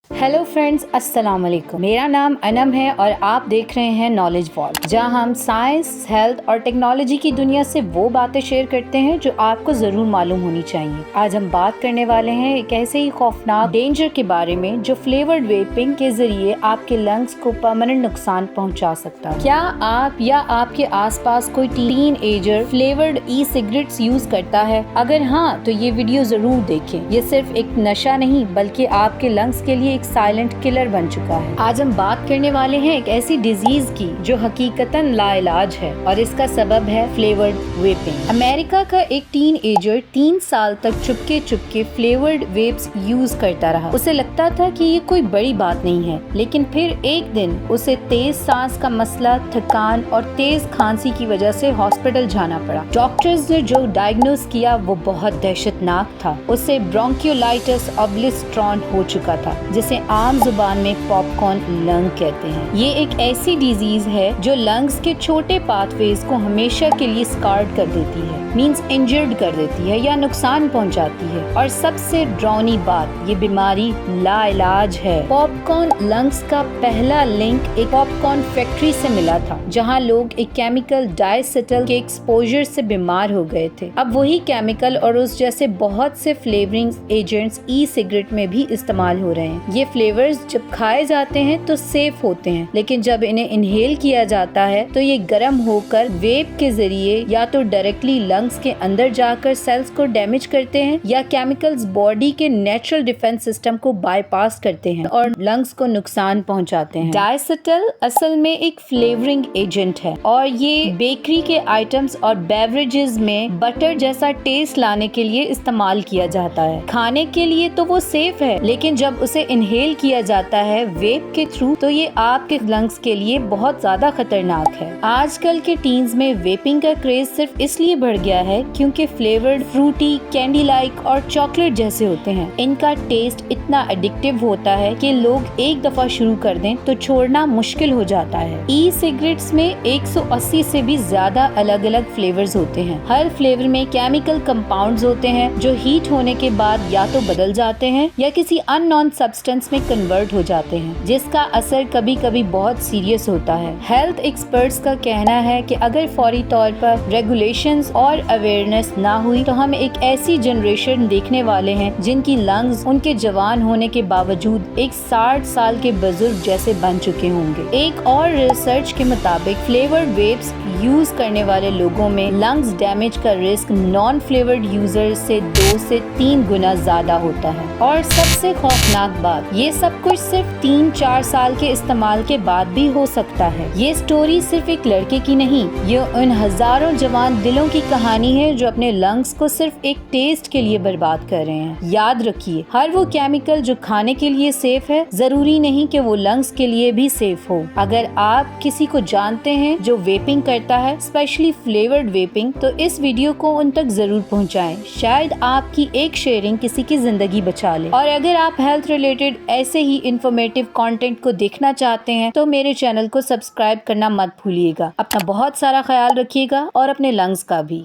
Hello friends, अस्सलाम वालेकुम। मेरा नाम अनम है और आप देख रहे हैं नॉलेज वॉल्ट, जहां हम साइंस, हेल्थ और टेक्नोलॉजी की दुनिया से वो बातें शेयर करते हैं जो आपको जरूर मालूम होनी चाहिए। आज हम बात करने वाले हैं एक ऐसे ही खौफनाक डेंजर के बारे में जो फ्लेवर्ड वेपिंग के जरिए आपके लंग्स को परमानेंट नुकसान पहुंचा सकता है। क्या आप या आपके आसपास कोई टीन एजर फ्लेवर्ड ई सिगरेट्स यूज करता है? अगर हाँ, तो ये वीडियो जरूर देखें। ये सिर्फ एक नशा नहीं बल्कि आपके लंग्स के लिए एक साइलेंट किलर बन चुका है। आज हम बात करने वाले हैं एक ऐसी डिजीज की जो हकीकतन लाइलाज है और इसका सबब है फ्लेवर्ड वेपिंग। अमेरिका का एक टीन एजर 3 साल तक चुपके चुपके फ्लेवर्ड वेप्स यूज करता रहा। उसे लगता था कि ये कोई बड़ी बात नहीं है, लेकिन फिर एक दिन उसे तेज सांस का मसला, थकान और तेज खांसी की वजह से हॉस्पिटल जाना पड़ा। डॉक्टर्स ने जो डायग्नोस किया वो बहुत दहशतनाक था। उसे ब्रोंकियोलाइटिस ऑब्लिस्ट्रॉन हो चुका था, जिसे आम जुबान में पॉपकॉर्न लंग कहते हैं। ये एक ऐसी डिजीज है जो लंग्स के छोटे पाथवेज को हमेशा के लिए स्कार्ड कर देती है, मींस इंजर्ड कर देती है या नुकसान पहुंचाती है। और सबसे डरावनी बात, ये बीमारी लाइलाज है। पॉपकॉर्न लंग्स का पहला लिंक एक पॉपकॉर्न फैक्ट्री से मिला था, जहां लोग एक केमिकल डायसेटल के एक्सपोजर से बीमार हो गए थे। अब वही केमिकल और उस जैसे बहुत से फ्लेवरिंग एजेंट्स ई सिगरेट में भी इस्तेमाल हो रहे हैं। ये फ्लेवर्स जब खाए जाते हैं तो सेफ होते हैं, लेकिन जब इन्हें इनहेल किया जाता है तो ये गर्म होकर वेप के जरिए या तो डायरेक्टली लंग्स के अंदर जाकर सेल्स को डैमेज करते हैं या केमिकल्स बॉडी के नेचुरल डिफेंस सिस्टम को बाईपास करते हैं और लंग्स को नुकसान पहुंचाते हैं। डायसेटल असल में एक फ्लेवरिंग एजेंट है और ये बेकरी के आइटम्स और बेवरेजेस में बटर जैसा टेस्ट लाने के लिए इस्तेमाल किया जाता है। खाने के लिए तो वो सेफ है, लेकिन जब उसे इनहेल किया जाता है वेप के थ्रू तो ये आपके लंग्स के लिए बहुत ज्यादा खतरनाक है। आजकल के टीन्स में वेपिंग का क्रेज सिर्फ इसलिए बढ़ गया है क्योंकि फ्लेवर्ड फ्रूटी, कैंडी लाइक और चॉकलेट जैसे होते हैं। इनका टेस्ट इतना एडिक्टिव होता है कि लोग एक दफा शुरू कर दें तो छोड़ना मुश्किल हो जाता है। ई सिगरेट्स में 180 से भी ज्यादा अलग अलग फ्लेवर्स होते हैं। हर फ्लेवर में केमिकल कंपाउंड्स होते हैं जो हीट होने के बाद या तो बदल जाते हैं या किसी अननोन सब्सटेंस में कन्वर्ट हो जाते हैं, जिसका असर कभी कभी बहुत सीरियस होता है। हेल्थ एक्सपर्ट्स का कहना है कि अगर फौरी तौर पर रेगुलेशंस और अवेयरनेस ना हुई तो हम एक ऐसी जनरेशन देखने वाले हैं जिनकी लंग्स उनके जवान होने के बावजूद एक 60 साल के बुजुर्ग जैसे बन चुके होंगे। एक और रिसर्च के मुताबिक फ्लेवर्ड वेप्स यूज करने वाले लोगों में लंग्स डैमेज का रिस्क नॉन फ्लेवर्ड यूजर से 2 से 3 गुना ज्यादा होता है। और सबसे खौफनाक बात, ये सब कुछ सिर्फ 3-4 साल के इस्तेमाल के बाद भी हो सकता है। ये स्टोरी सिर्फ एक लड़के की नहीं, ये उन हजारों जवान दिलों की कहानी है जो अपने लंग्स को सिर्फ एक टेस्ट के लिए बर्बाद कर रहे हैं। याद रखिए, हर वो केमिकल जो खाने के लिए सेफ है जरूरी नहीं कि वो लंग्स के लिए भी सेफ हो। अगर आप किसी को जानते हैं जो वेपिंग करता है, स्पेशली फ्लेवर्ड वेपिंग, तो इस वीडियो को उन तक जरूर पहुँचाएं। शायद आपकी एक शेयरिंग किसी की जिंदगी बचा ले। और अगर आप हेल्थ रिलेटेड ऐसे ही इंफॉर्मेटिव कंटेंट को देखना चाहते हैं तो मेरे चैनल को सब्सक्राइब करना मत भूलिएगा। अपना बहुत सारा ख्याल रखिएगा और अपने लंग्स का भी।